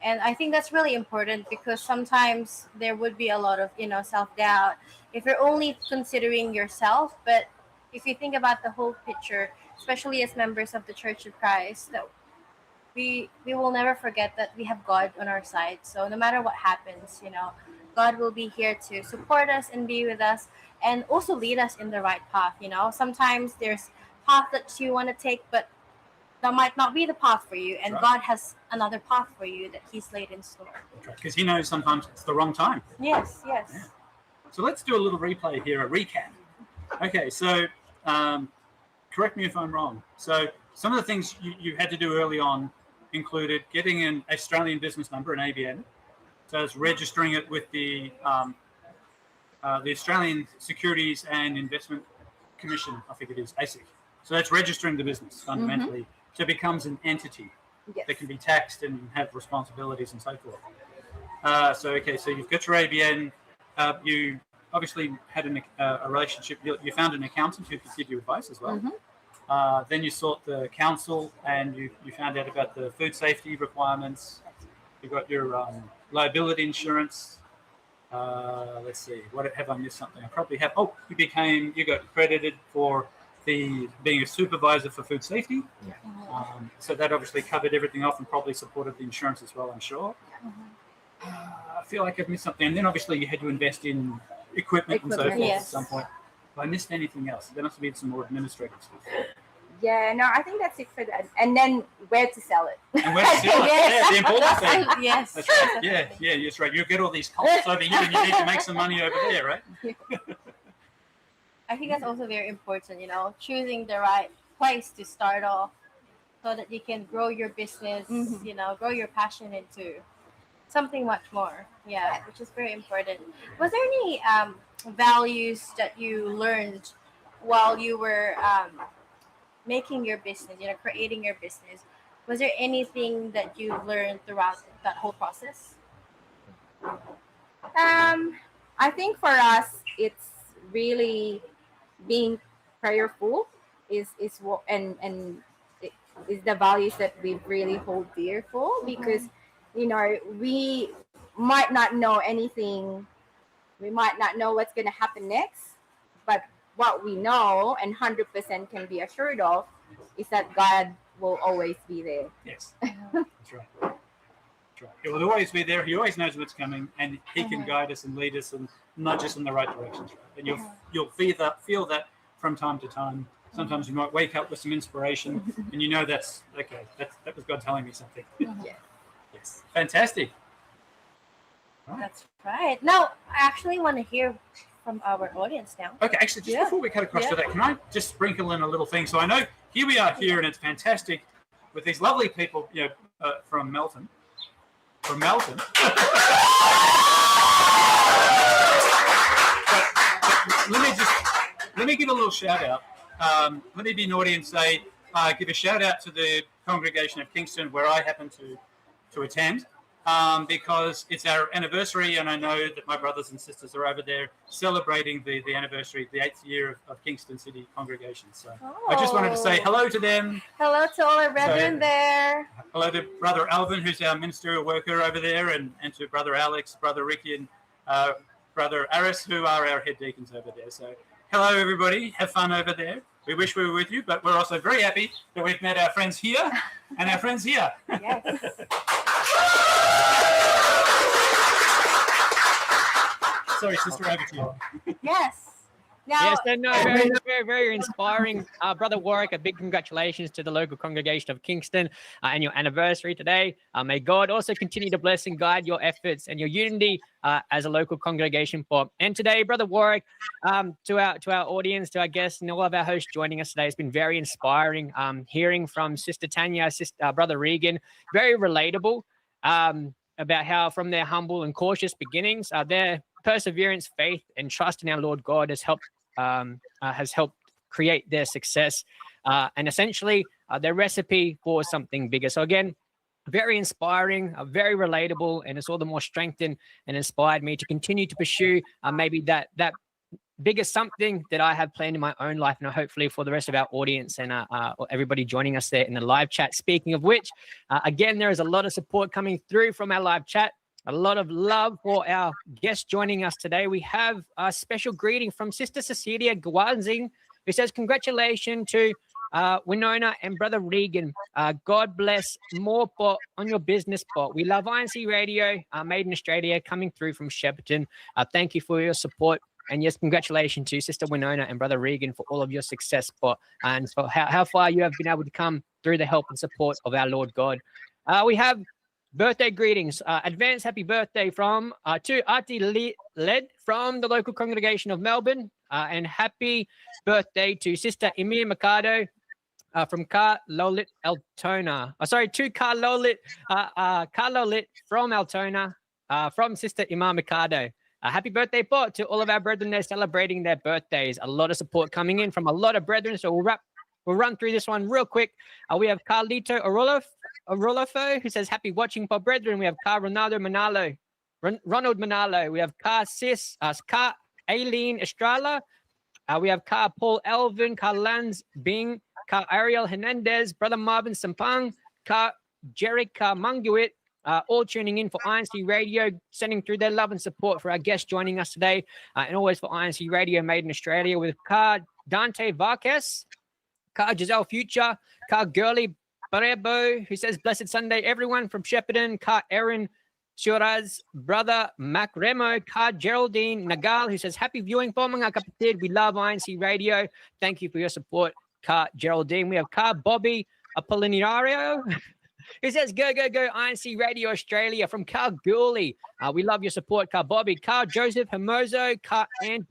And I think that's really important because sometimes there would be a lot of, you know, self-doubt if you're only considering yourself. But if you think about the whole picture, especially as members of the Church of Christ, that we will never forget that we have God on our side. So no matter what happens, you know, God will be here to support us and be with us and also lead us in the right path. You know, sometimes there's path that you want to take, but that might not be the path for you, and Right. God has another path for you that He's laid in store. Because he knows sometimes it's the wrong time. Yes. So let's do a little replay here, a recap. Okay, so correct me if I'm wrong. So some of the things you had to do early on included getting an Australian business number, an ABN. So it's registering it with the Australian Securities and Investment Commission, I think it is, ASIC. So that's registering the business fundamentally. So it becomes an entity that can be taxed and have responsibilities and so forth. So you've got your ABN. You obviously had a relationship. You found an accountant who could give you advice as well. Then you sought the council and you found out about the food safety requirements. You got your liability insurance. Let's see, what have I missed something? I probably have. Oh, you got credited for being a supervisor for food safety. So that obviously covered everything off and probably supported the insurance as well, I'm sure. I feel like I've missed something. And then obviously you had to invest in equipment and so forth at some point. If I missed anything else, there must have been some more administrative stuff. Yeah, no, I think that's it for that. And then where to sell it. And where to sell it. Yeah, the important thing. Yes. That's right. Yeah, that's right. You get all these cults over here and you need to make some money over there, right? I think that's also very important, you know, choosing the right place to start off so that you can grow your business, you know, grow your passion into something much more. Yeah, which is very important. Was there any values that you learned while you were making your business, you know, creating your business? Was there anything that you learned throughout that whole process? I think for us, it's really being prayerful is what and it is the values that we really hold dear for, because you know we might not know anything, we might not know what's going to happen next, but what we know and 100% can be assured of is that God will always be there. Yes. That's right. That's right. He will always be there. He always knows what's coming, and he can guide us and lead us, and nudge us in the right directions. And you'll feel that from time to time. Sometimes you might wake up with some inspiration, and you know that's okay. That was God telling me something. Yes, fantastic. Right. That's right. Now, I actually want to hear from our audience now. Okay, actually, just before we cut across to that, can I just sprinkle in a little thing? So I know here we are here, and it's fantastic with these lovely people, from Melton. From Melton. Let me give a little shout out. Let me be naughty and say, give a shout out to the congregation of Kingston, where I happen to attend, because it's our anniversary, and I know that my brothers and sisters are over there celebrating the anniversary, the 8th year of Kingston City congregation. So I just wanted to say hello to them. Hello to all our brethren there. Hello to Brother Alvin, who's our ministerial worker over there, and to Brother Alex, Brother Ricky, and Brother Aris, who are our head deacons over there. So hello, everybody. Have fun over there. We wish we were with you, but we're also very happy that we've met our friends here and our friends here. Yes. Sorry, sister, over to you. Yes. Now, Yes, very, very, very inspiring. Brother Warwick, a big congratulations to the local congregation of Kingston and your anniversary today. May God also continue to bless and guide your efforts and your unity as a local congregation. And today, Brother Warwick, to our audience, to our guests, and all of our hosts joining us today, it's been very inspiring. Hearing from Sister Tanya, Brother Regan, very relatable about how from their humble and cautious beginnings, their perseverance, faith, and trust in our Lord God has helped create their success and essentially their recipe for something bigger. So again, very inspiring, very relatable, and it's all the more strengthened and inspired me to continue to pursue maybe that bigger something that I have planned in my own life, and hopefully for the rest of our audience and everybody joining us there in the live chat. Speaking of which, again, there is a lot of support coming through from our live chat. A lot of love for our guest joining us today. We have a special greeting from Sister Cecilia Gwanzing, who says, congratulations to Winona and Brother Regan. God bless more on your business spot. We love INC Radio, made in Australia, coming through from Shepparton. Thank you for your support. And yes, congratulations to Sister Winona and Brother Regan for all of your success, spot, and for how far you have been able to come through the help and support of our Lord God. We have birthday greetings. Advance happy birthday from to Artie Led from the local congregation of Melbourne. And happy birthday to Sister Emir Mikado from Car Lolit Altona. To Car Lolit from Altona from Sister Emir Mikado. Happy birthday, Paul, to all of our brethren there celebrating their birthdays. A lot of support coming in from a lot of brethren. So we'll run through this one real quick. We have Carlito Orolofo, who says, happy watching, Paul brethren. We have Car Ronaldo Ronald Manalo. We have Car Sis, Car Aileen Estrala. We have Car Paul Elvin, Car Lanz Bing, Car Ariel Hernandez, Brother Marvin Sampang, Car Jerica Munguit, all tuning in for INC Radio, sending through their love and support for our guests joining us today, and always for INC Radio Made in Australia with Car Dante Vargas, Car Giselle Future, Car Girly Barebo, who says, blessed Sunday, everyone from Shepparton, Car Erin Shuraz, Brother Mac Remo, Car Geraldine Nagal, who says, happy viewing for mga kapatid. We love INC Radio. Thank you for your support, Car Geraldine. We have Car Bobby Apollinario, who says, go, go, go, INC Radio Australia from Car Gooley. We love your support, Car Bobby. Car Joseph Hermoso, Car Ann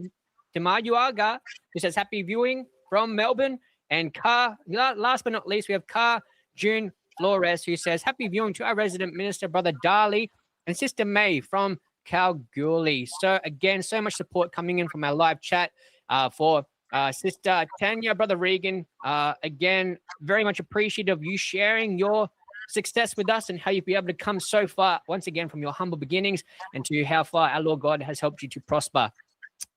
Demayuaga, who says, happy viewing from Melbourne. And Car, last but not least, we have Car June Flores, who says, happy viewing to our resident minister, Brother Darley, and Sister May from Kalgoorlie. So again, so much support coming in from our live chat for Sister Tanya, Brother Regan. Again, very much appreciative of you sharing your success with us and how you've been able to come so far, once again, from your humble beginnings and to how far our Lord God has helped you to prosper.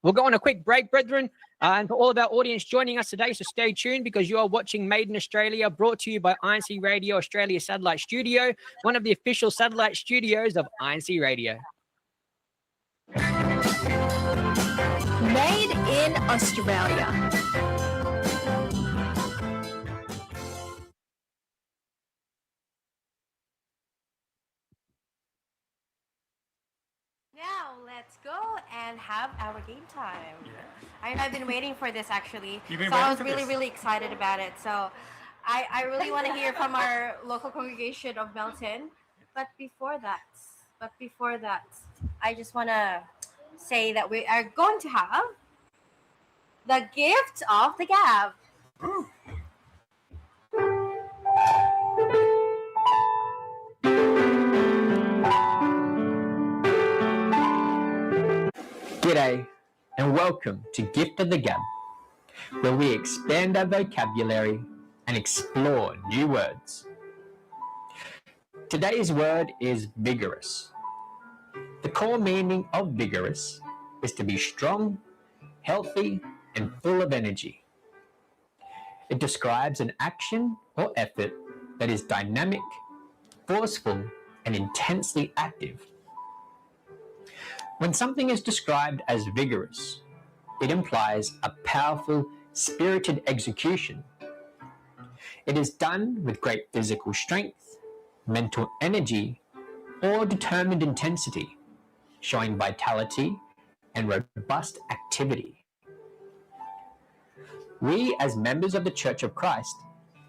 We'll go on a quick break, brethren, and for all of our audience joining us today, so stay tuned because you are watching Made in Australia, brought to you by INC Radio Australia Satellite Studio, one of the official satellite studios of INC Radio. Made in Australia. game time. I've been waiting for this actually. You've been So I waiting was for really, this? really excited about it. So I really want to hear from our local congregation of Melton. But before that, I just want to say that we are going to have the gift of the gab. G'day and welcome to Gift of the Gab, where we expand our vocabulary and explore new words. Today's word is vigorous. The core meaning of vigorous is to be strong, healthy, and full of energy. It describes an action or effort that is dynamic, forceful, and intensely active. When something is described as vigorous, it implies a powerful, spirited execution. It is done with great physical strength, mental energy, or determined intensity, showing vitality and robust activity. We, as members of the Church of Christ,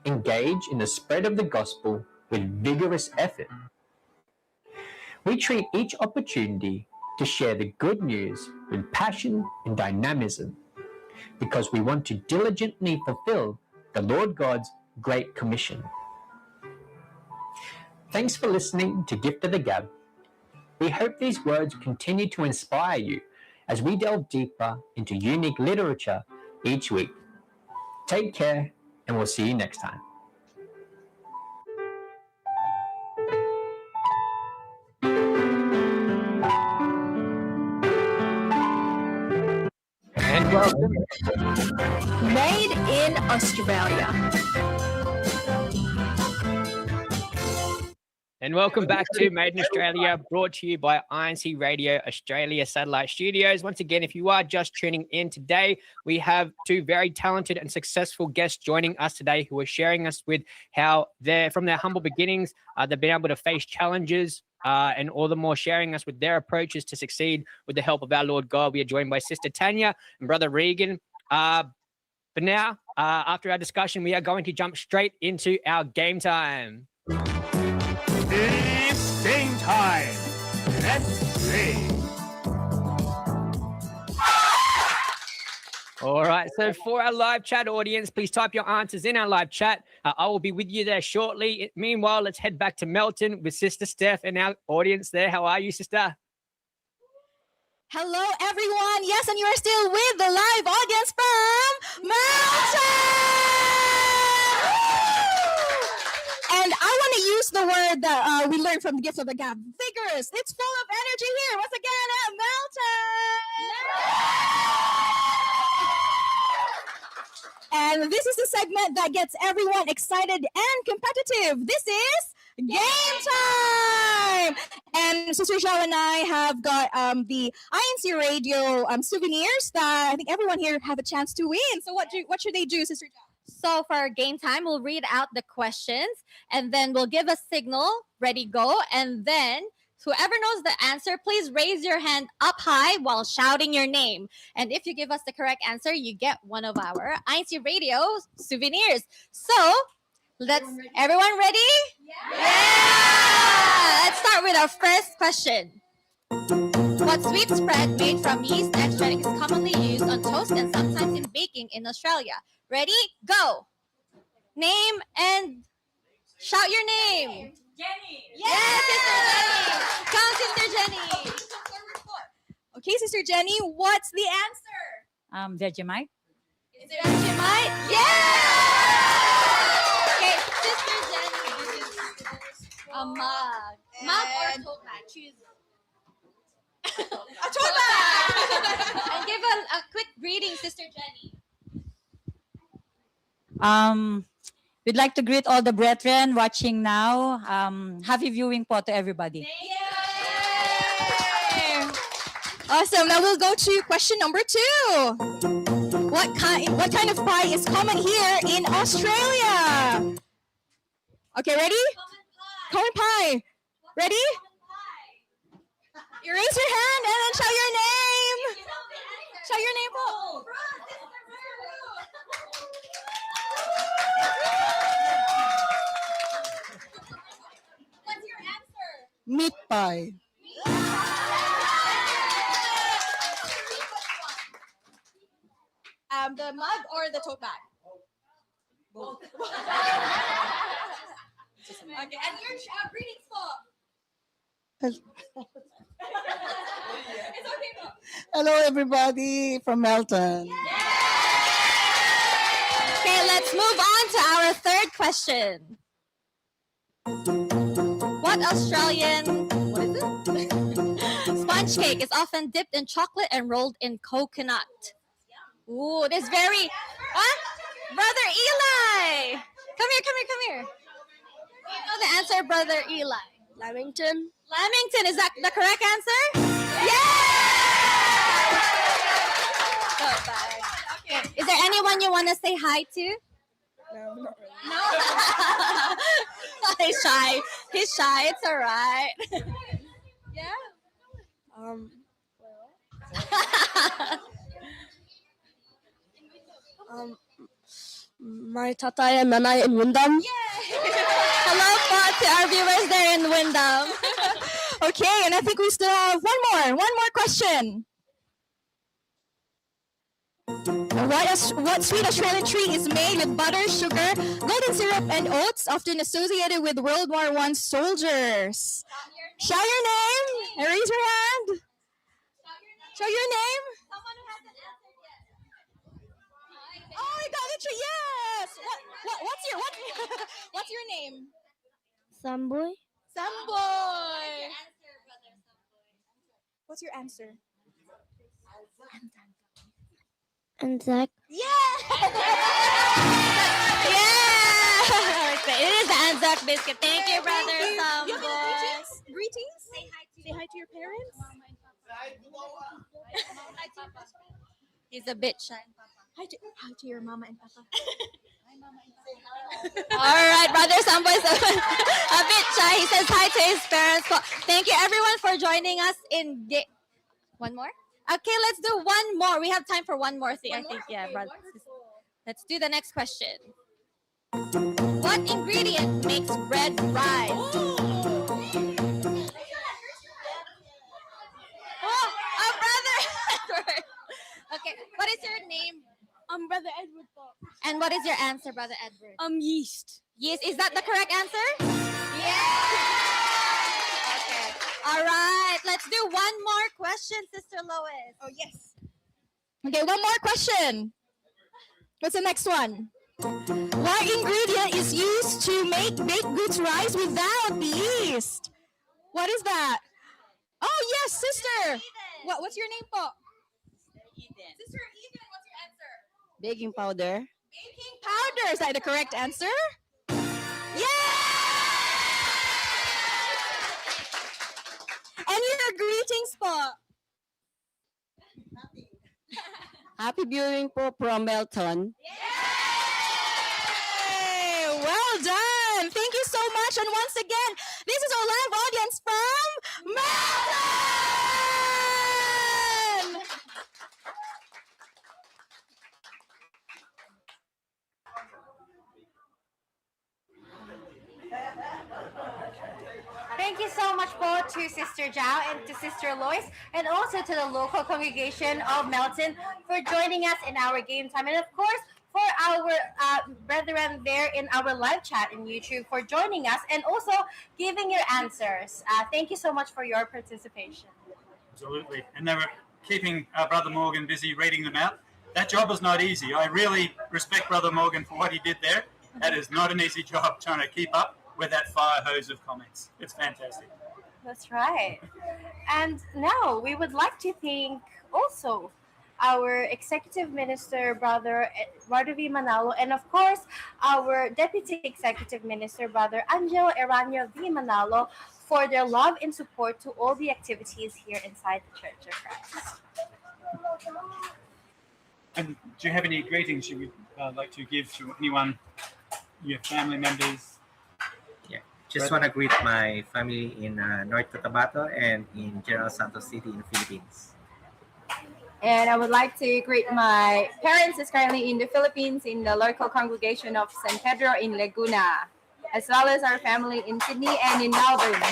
engage in the spread of the gospel with vigorous effort. We treat each opportunity to share the good news with passion and dynamism, because we want to diligently fulfill the Lord God's Great Commission. Thanks for listening to Gift of the Gab. We hope these words continue to inspire you as we delve deeper into unique literature each week. Take care, and we'll see you next time. And welcome. Made in Australia. And welcome back to Made in Australia, brought to you by INCRadio Australia Satellite Studios. Once again, if you are just tuning in today, we have two very talented and successful guests joining us today who are sharing us with how they're, from their humble beginnings, they've been able to face challenges and all the more sharing us with their approaches to succeed with the help of our Lord God. We are joined by Sister Tanya and Brother Regan. But now, after our discussion, we are going to jump straight into our game time. It's game time. Let's play. All right. So for our live chat audience, please type your answers in our live chat. I will be with you there shortly. Meanwhile, let's head back to Melton with Sister Steph and our audience there. How are you, Sister? Hello, everyone. Yes, and you are still with the live audience from Melton. And I want to use the word that we learned from the Gift of the Gab. Vigorous. It's full of energy here. Once again at Melton. And this is the segment that gets everyone excited and competitive. This is Game Time. And Sister Zhao and I have got the INCRadio souvenirs that I think everyone here have a chance to win. So what should they do, Sister Zhao? So for game time, we'll read out the questions and then we'll give a signal, ready, go. And then whoever knows the answer, please raise your hand up high while shouting your name. And if you give us the correct answer, you get one of our INCRadio souvenirs. So everyone ready? Yeah! Let's start with our first question. What sweet spread made from yeast extract is commonly used on toast and sometimes in baking in Australia? Ready? Go. Name and shout your name. Jenny. Yes, Sister Jenny. Come, Sister Jenny. Okay, Sister Jenny, what's the answer? Vegemite. Is it Vegemite? Yeah! Okay, Sister Jenny, this is a mug. Mug or tote bag? Choose. A tote bag! And give a quick greeting, Sister Jenny. We'd like to greet all the brethren watching now. Happy viewing po to everybody. Awesome. Now we'll go to question number 2. What kind of pie is common here in Australia? Okay, ready? Common pie. Ready? You raise your hand and then shout your name. Shout your name po. What's your answer? Meat pie. The mug or the tote bag? Both. Okay, and your greetings po. It's okay po. Hello, everybody from Melton. Okay, let's move on to our third question. What Australian sponge cake is often dipped in chocolate and rolled in coconut? Ooh, this very... What? Brother Eli! Come here. You know the answer, Brother Eli. Lamington. Lamington, is that the correct answer? Yeah! So bad. Okay. Is there anyone you want to say hi to? No, not really. No? He's shy. It's all right. Yeah? My tatay and nanay in Windham. Hello po to our viewers there in Windham. Okay, and I think we still have one more question. What sweet Australian treat is made with butter, sugar, golden syrup, and oats, often associated with World War I soldiers? Shout your name and raise your hand. Show your name. Oh, I got it. Yes. What's your name? Samboy. Samboy. What's your answer? Anzac. Yeah! It is the Anzac biscuit. Thank you, Brother Samboy. Greetings. Say hi to your parents. He's a bit shy. Hi to your mama and papa. All right, Brother Samboy is a bit shy. He says hi to his parents. Thank you, everyone, for joining us in one more? Okay, let's do one more. We have time for one more thing, I think. Yeah, brother. Let's do the next question. What ingredient makes bread rise? Oh, brother Edward. Okay, what is your name? Brother Edward. And what is your answer, Brother Edward? Yeast. Yeast. Is that the correct answer? Yeah. Okay. All right. Let's do one more question, Sister Lois. Oh, yes. Okay, one more question. What's the next one? What ingredient is used to make baked goods rise without yeast? What is that? Oh, yes, sister. What's your name po? Sister Eden, what's your answer? Baking powder. Baking powder. Is that the correct answer? Yeah! And your greetings po. Happy viewing po from Melton. Yay! Well done. Thank you so much. And once again, this is our live audience from Melton. Thank you so much both to Sister Zhao and to Sister Lois, and also to the local congregation of Melton for joining us in our game time. And of course, for our brethren there in our live chat in YouTube for joining us and also giving your answers. Thank you so much for your participation. Absolutely. And they were keeping Brother Morgan busy reading them out. That job is not easy. I really respect Brother Morgan for what he did there. That is not an easy job trying to keep up with that fire hose of comments. It's fantastic. That's right. And now we would like to thank also our Executive Minister, Brother Eduardo V. Manalo, and of course, our Deputy Executive Minister, Brother Angelo Eranio V. Manalo, for their love and support to all the activities here inside the Church of Christ. And do you have any greetings you would like to give to anyone, your family members? Just want to greet my family in North Cotabato and in General Santos City in the Philippines. And I would like to greet my parents who's currently in the Philippines in the local congregation of San Pedro in Laguna, as well as our family in Sydney and in Melbourne.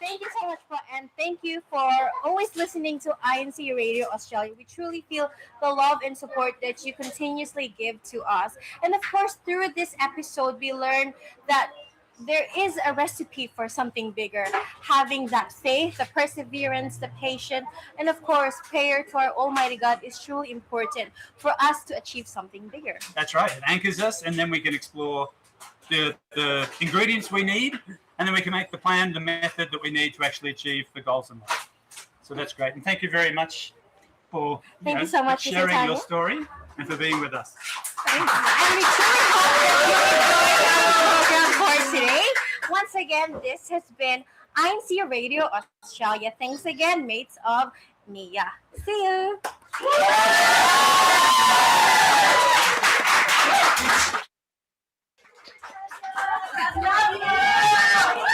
Thank you so much and thank you for always listening to INC Radio Australia. We truly feel the love and support that you continuously give to us. And of course, through this episode, we learned that there is a recipe for something bigger. Having that faith, the perseverance, the patience, and of course, prayer to our Almighty God is truly important for us to achieve something bigger. That's right. It anchors us, and then we can explore the ingredients we need, and then we can make the plan, the method that we need to actually achieve the goals in life. So that's great. And thank you very much for Thank you so much, sharing Mr. your Tanya. story and for being with us. And we truly hope that you enjoyed our program for today. Once again, this has been INC Radio Australia. Thanks again, mates of Mia. See you. Love you.